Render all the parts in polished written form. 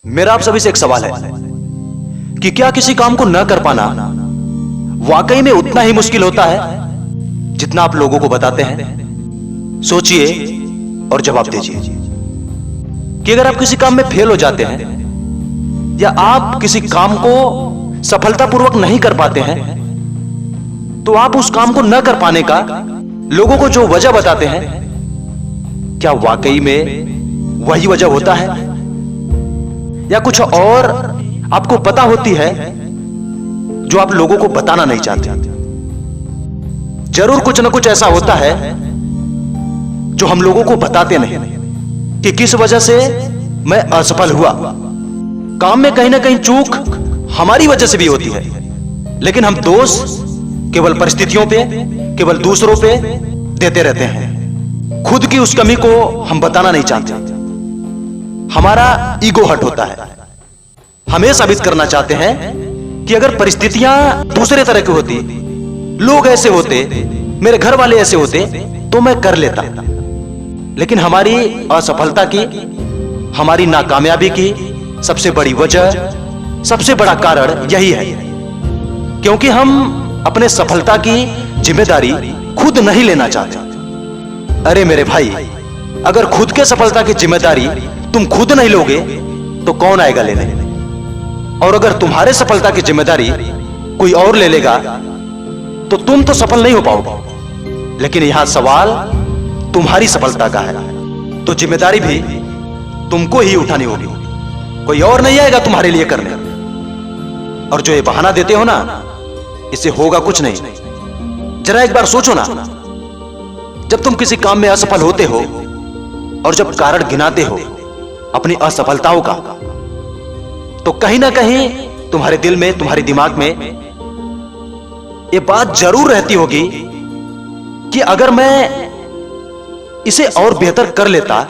मेरा आप सभी से एक सवाल है कि क्या किसी काम को न कर पाना वाकई में उतना ही मुश्किल होता है जितना आप लोगों को बताते हैं? सोचिए और जवाब दीजिए कि अगर आप किसी काम में फेल हो जाते हैं या आप किसी काम को सफलतापूर्वक नहीं कर पाते हैं, तो आप उस काम को न कर पाने का लोगों को जो वजह बताते हैं, क्या वाकई में वही वजह होता है या कुछ और आपको पता होती है जो आप लोगों को बताना नहीं चाहते? जरूर कुछ ना कुछ ऐसा होता है जो हम लोगों को बताते नहीं कि किस वजह से मैं असफल हुआ। काम में कहीं ना कहीं चूक हमारी वजह से भी होती है, लेकिन हम दोष केवल परिस्थितियों पे, केवल दूसरों पे देते रहते हैं। खुद की उस कमी को हम बताना नहीं चाहते। हमारा ईगो हर्ट होता है। हम ये साबित करना चाहते हैं कि अगर परिस्थितियां दूसरे तरह की होती, लोग ऐसे होते, मेरे घर वाले ऐसे होते, तो मैं कर लेता। लेकिन हमारी असफलता की, हमारी नाकामयाबी की सबसे बड़ी वजह, सबसे बड़ा कारण यही है क्योंकि हम अपने सफलता की जिम्मेदारी खुद नहीं लेना चाहते। अरे मेरे भाई, अगर खुद के सफलता की जिम्मेदारी तुम खुद नहीं लोगे तो कौन आएगा लेने? और अगर तुम्हारे सफलता की जिम्मेदारी कोई और ले लेगा तो तुम तो सफल नहीं हो पाओगे। लेकिन यहां सवाल तुम्हारी सफलता का है, तो जिम्मेदारी भी तुमको ही उठानी होगी। कोई और नहीं आएगा तुम्हारे लिए करने। और जो ये बहाना देते हो ना, इससे होगा कुछ नहीं। जरा एक बार सोचो ना, जब तुम किसी काम में असफल होते हो और जब कारण गिनाते हो अपनी असफलताओं का, तो कहीं ना कहीं तुम्हारे दिल में, तुम्हारे दिमाग में ये बात जरूर रहती होगी कि अगर मैं इसे और बेहतर कर लेता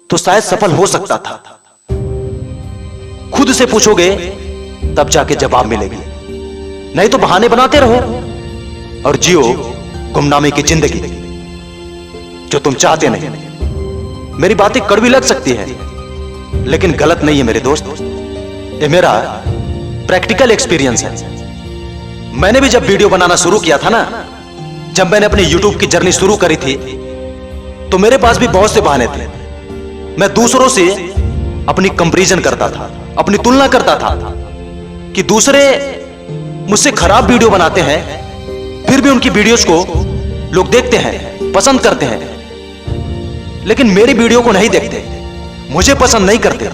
तो शायद सफल हो सकता था। खुद से पूछोगे तब जाके जवाब मिलेगी, नहीं तो बहाने बनाते रहो और जियो गुमनामी की जिंदगी जो तुम चाहते नहीं। मेरी बातें कड़वी लग सकती है, लेकिन गलत नहीं है मेरे दोस्त। ये मेरा प्रैक्टिकल एक्सपीरियंस है। मैंने भी जब वीडियो बनाना शुरू किया था ना, जब मैंने अपनी YouTube की जर्नी शुरू करी थी, तो मेरे पास भी बहुत से बहाने थे। मैं दूसरों से अपनी कंपैरिजन करता था, अपनी तुलना करता था कि दूसरे मुझसे खराब वीडियो बनाते हैं, फिर भी उनकी वीडियोस को लोग देखते हैं, पसंद करते हैं, लेकिन मेरी वीडियो को नहीं देखते, मुझे पसंद नहीं करते।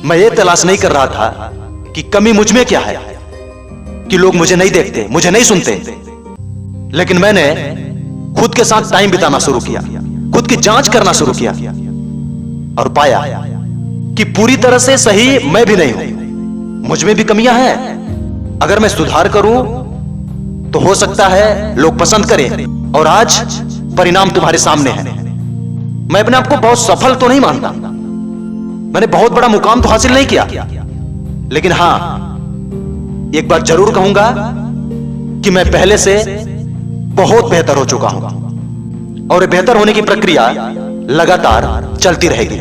मैं ये तलाश नहीं कर रहा था कि कमी मुझ में क्या है कि लोग मुझे नहीं देखते, मुझे नहीं सुनते। लेकिन मैंने खुद के साथ टाइम बिताना शुरू किया, खुद की जांच करना शुरू किया और पाया कि पूरी तरह से सही मैं भी नहीं हूं। मुझ में भी कमियां हैं। अगर मैं सुधार करूं तो हो सकता है लोग पसंद करें। और आज परिणाम तुम्हारे सामने है। मैं अपने आप को बहुत सफल तो नहीं मानता, मैंने बहुत बड़ा मुकाम तो हासिल नहीं किया, लेकिन हां, एक बात जरूर कहूंगा कि मैं पहले से बहुत बेहतर हो चुका हूं और बेहतर होने की प्रक्रिया लगातार चलती रहेगी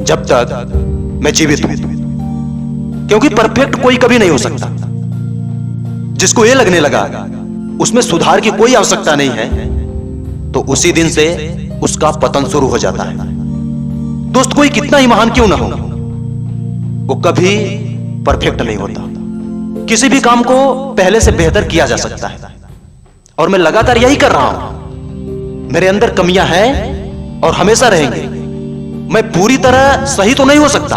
जब तक मैं जीवित हूं, क्योंकि परफेक्ट कोई कभी नहीं हो सकता। जिसको यह लगने लगा उसमें सुधार की कोई आवश्यकता नहीं है, तो उसी दिन से उसका पतन शुरू हो जाता है। दोस्त, कोई कितना ही महान क्यों ना हो, वो कभी परफेक्ट नहीं होता। किसी भी काम को पहले से बेहतर किया जा सकता है और मैं लगातार यही कर रहा हूं। मेरे अंदर कमियां हैं और हमेशा रहेंगी। मैं पूरी तरह सही तो नहीं हो सकता,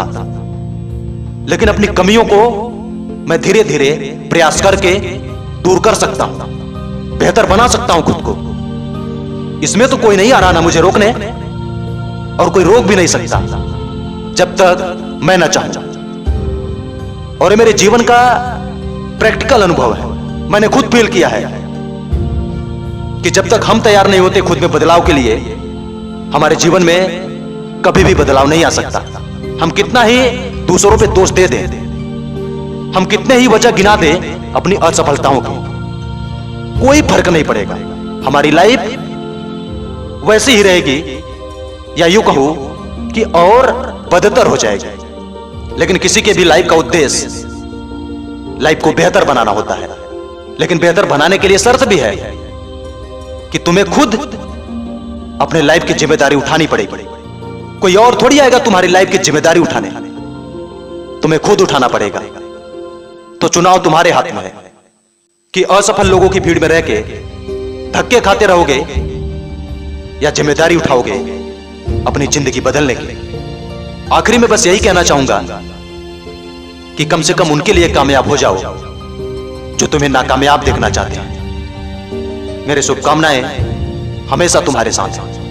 लेकिन अपनी कमियों को मैं धीरे धीरे प्रयास करके दूर कर सकता हूं, बेहतर बना सकता हूं खुद को। इसमें तो कोई नहीं आ रहा ना मुझे रोकने, और कोई रोक भी नहीं सकता जब तक मैं ना चाहूं। और ये मेरे जीवन का प्रैक्टिकल अनुभव है। मैंने खुद फील किया है कि जब तक हम तैयार नहीं होते खुद में बदलाव के लिए, हमारे जीवन में कभी भी बदलाव नहीं आ सकता। हम कितना ही दूसरों पे दोष दे दें, हम कितने ही वजह गिना दें अपनी असफलताओं की, कोई फर्क नहीं पड़ेगा। हमारी लाइफ वैसी ही रहेगी, या यूं कहूं कि और बदतर हो जाएगी। लेकिन किसी के भी लाइफ का उद्देश्य लाइफ को बेहतर बनाना होता है, लेकिन बेहतर बनाने के लिए शर्त भी है कि तुम्हें खुद अपने लाइफ की जिम्मेदारी उठानी पड़ेगी। कोई और थोड़ी आएगा तुम्हारी लाइफ की जिम्मेदारी उठाने, तुम्हें खुद उठाना पड़ेगा। तो चुनाव तुम्हारे हाथ में है कि असफल लोगों की भीड़ में रह के धक्के खाते रहोगे या जिम्मेदारी उठाओगे अपनी जिंदगी बदलने की। आखिरी में बस यही कहना चाहूंगा कि कम से कम उनके लिए कामयाब हो जाओ जो तुम्हें नाकामयाब देखना चाहते हैं। मेरी शुभकामनाएं हमेशा तुम्हारे साथ हैं।